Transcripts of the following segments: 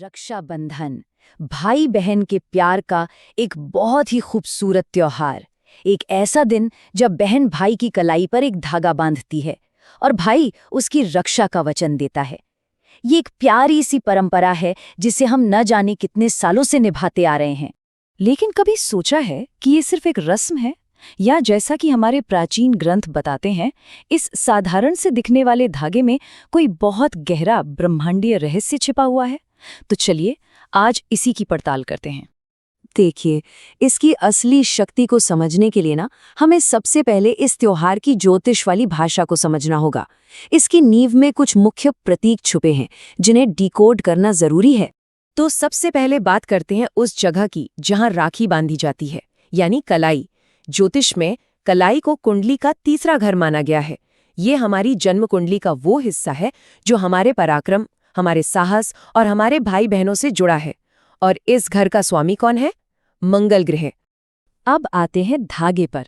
रक्षाबंधन भाई बहन के प्यार का एक बहुत ही खूबसूरत त्योहार। एक ऐसा दिन जब बहन भाई की कलाई पर एक धागा बांधती है और भाई उसकी रक्षा का वचन देता है। ये एक प्यारी सी परंपरा है जिसे हम न जाने कितने सालों से निभाते आ रहे हैं। लेकिन कभी सोचा है कि ये सिर्फ एक रस्म है, या जैसा कि हमारे प्राचीन ग्रंथ बताते हैं, इस साधारण से दिखने वाले धागे में कोई बहुत गहरा ब्रह्मांडीय रहस्य छिपा हुआ है? तो चलिए आज इसी की पड़ताल करते हैं। देखिए, इसकी असली शक्ति को समझने के लिए हमें सबसे पहले इस त्योहार की ज्योतिष वाली भाषा को समझना होगा। इसकी नींव में कुछ मुख्य प्रतीक छुपे हैं जिन्हें डिकोड करना जरूरी है। तो सबसे पहले बात करते हैं उस जगह की जहां राखी बांधी जाती है, यानी कलाई। ज्योतिष में कलाई को कुंडली का तीसरा घर माना गया है। ये हमारी जन्म कुंडली का वो हिस्सा है जो हमारे पराक्रम, हमारे साहस और हमारे भाई बहनों से जुड़ा है। और इस घर का स्वामी कौन है? मंगल ग्रह। अब आते हैं धागे पर।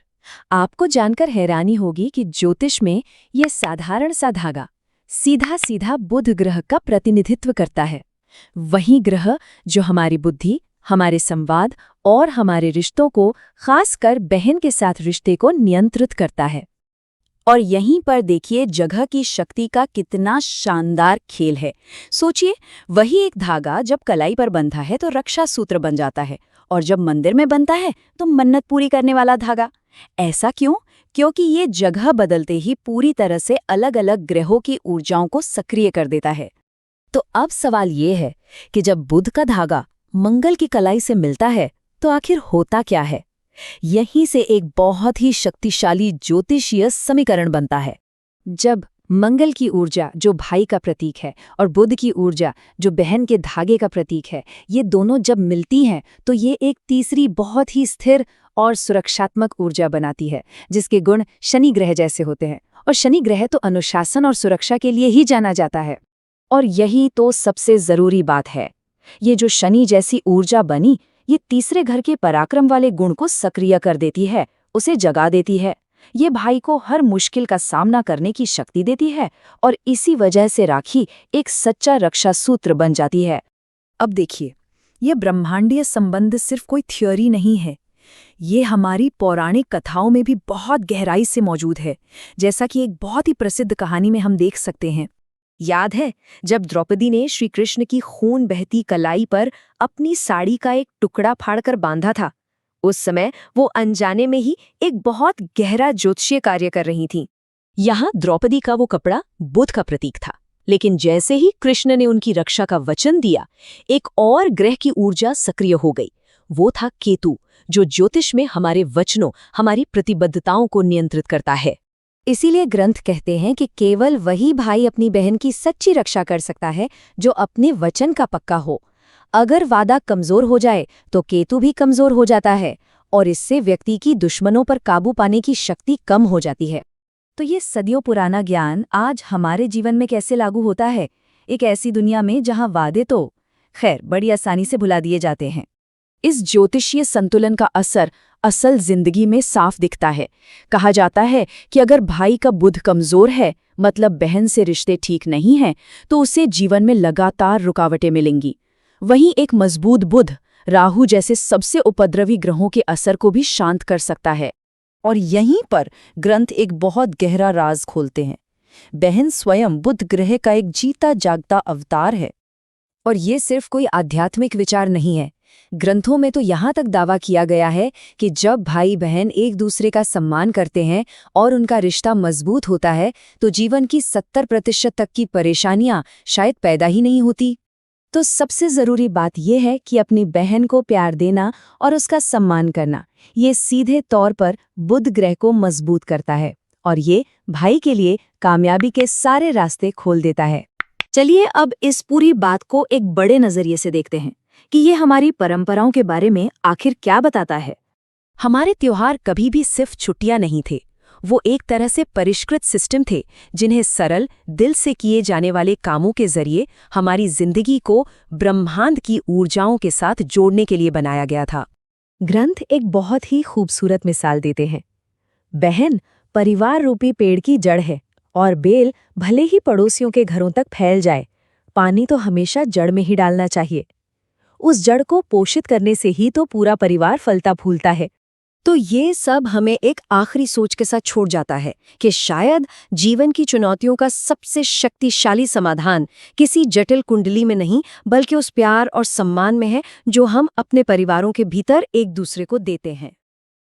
आपको जानकर हैरानी होगी कि ज्योतिष में यह साधारण सा धागा सीधा सीधा बुध ग्रह का प्रतिनिधित्व करता है। वही ग्रह जो हमारी बुद्धि, हमारे संवाद और हमारे रिश्तों को, खासकर बहन के साथ रिश्ते को नियंत्रित करता है। और यहीं पर देखिए जगह की शक्ति का कितना शानदार खेल है। सोचिए, वही एक धागा जब कलाई पर बंधा है तो रक्षा सूत्र बन जाता है, और जब मंदिर में बनता है तो मन्नत पूरी करने वाला धागा। ऐसा क्यों? क्योंकि ये जगह बदलते ही पूरी तरह से अलग अलग ग्रहों की ऊर्जाओं को सक्रिय कर देता है। तो अब सवाल ये है कि जब बुध का धागा मंगल की कलाई से मिलता है तो आखिर होता क्या है? यहीं से एक बहुत ही शक्तिशाली ज्योतिषीय समीकरण बनता है। जब मंगल की ऊर्जा जो भाई का प्रतीक है और बुध की ऊर्जा जो बहन के धागे का प्रतीक है, ये दोनों जब मिलती हैं तो ये एक तीसरी बहुत ही स्थिर और सुरक्षात्मक ऊर्जा बनाती है, जिसके गुण शनि ग्रह जैसे होते हैं। और शनि ग्रह तो अनुशासन और सुरक्षा के लिए ही जाना जाता है। और यही तो सबसे जरूरी बात है, ये जो शनि जैसी ऊर्जा बनी, ये तीसरे घर के पराक्रम वाले गुण को सक्रिय कर देती है, उसे जगा देती है। ये भाई को हर मुश्किल का सामना करने की शक्ति देती है, और इसी वजह से राखी एक सच्चा रक्षा सूत्र बन जाती है। अब देखिए, ये ब्रह्मांडीय संबंध सिर्फ कोई थ्योरी नहीं है, ये हमारी पौराणिक कथाओं में भी बहुत गहराई से मौजूद है। जैसा कि एक बहुत ही प्रसिद्ध कहानी में हम देख सकते हैं। याद है जब द्रौपदी ने श्री कृष्ण की खून बहती कलाई पर अपनी साड़ी का एक टुकड़ा फाड़कर बांधा था? उस समय वो अनजाने में ही एक बहुत गहरा ज्योतिषीय कार्य कर रही थीं। यहाँ द्रौपदी का वो कपड़ा बुध का प्रतीक था, लेकिन जैसे ही कृष्ण ने उनकी रक्षा का वचन दिया, एक और ग्रह की ऊर्जा सक्रिय हो गई। वो था केतु, जो ज्योतिष में हमारे वचनों, हमारी प्रतिबद्धताओं को नियंत्रित करता है। इसीलिए ग्रंथ कहते हैं कि केवल वही भाई अपनी बहन की सच्ची रक्षा कर सकता है जो अपने वचन का पक्का हो। अगर वादा कमजोर हो जाए तो केतु भी कमजोर हो जाता है, और इससे व्यक्ति की दुश्मनों पर काबू पाने की शक्ति कम हो जाती है। तो ये सदियों पुराना ज्ञान आज हमारे जीवन में कैसे लागू होता है, एक ऐसी दुनिया में जहां वादे तो खैर बड़ी आसानी से भुला दिए जाते हैं। इस ज्योतिषीय संतुलन का असर असल जिंदगी में साफ दिखता है। कहा जाता है कि अगर भाई का बुध कमजोर है, मतलब बहन से रिश्ते ठीक नहीं हैं, तो उसे जीवन में लगातार रुकावटें मिलेंगी। वहीं एक मजबूत बुध राहु जैसे सबसे उपद्रवी ग्रहों के असर को भी शांत कर सकता है। और यहीं पर ग्रंथ एक बहुत गहरा राज खोलते हैं। बहन स्वयं बुध ग्रह का एक जीता जागता अवतार है। और ये सिर्फ कोई आध्यात्मिक विचार नहीं है। ग्रंथों में तो यहाँ तक दावा किया गया है कि जब भाई बहन एक दूसरे का सम्मान करते हैं और उनका रिश्ता मजबूत होता है तो जीवन की 70% तक की परेशानियां शायद पैदा ही नहीं होती। तो सबसे ज़रूरी बात यह है कि अपनी बहन को प्यार देना और उसका सम्मान करना, ये सीधे तौर पर बुध ग्रह को मजबूत करता है, और ये भाई के लिए कामयाबी के सारे रास्ते खोल देता है। चलिए अब इस पूरी बात को एक बड़े नज़रिए से देखते हैं कि ये हमारी परंपराओं के बारे में आखिर क्या बताता है। हमारे त्योहार कभी भी सिर्फ छुट्टियां नहीं थे, वो एक तरह से परिष्कृत सिस्टम थे जिन्हें सरल, दिल से किए जाने वाले कामों के जरिए हमारी जिंदगी को ब्रह्मांड की ऊर्जाओं के साथ जोड़ने के लिए बनाया गया था। ग्रंथ एक बहुत ही खूबसूरत मिसाल देते हैं। बहन परिवार रूपी पेड़ की जड़ है, और बेल भले ही पड़ोसियों के घरों तक फैल जाए, पानी तो हमेशा जड़ में ही डालना चाहिए। उस जड़ को पोषित करने से ही तो पूरा परिवार फलता फूलता है। तो ये सब हमें एक आखिरी सोच के साथ छोड़ जाता है कि शायद जीवन की चुनौतियों का सबसे शक्तिशाली समाधान किसी जटिल कुंडली में नहीं, बल्कि उस प्यार और सम्मान में है जो हम अपने परिवारों के भीतर एक दूसरे को देते हैं।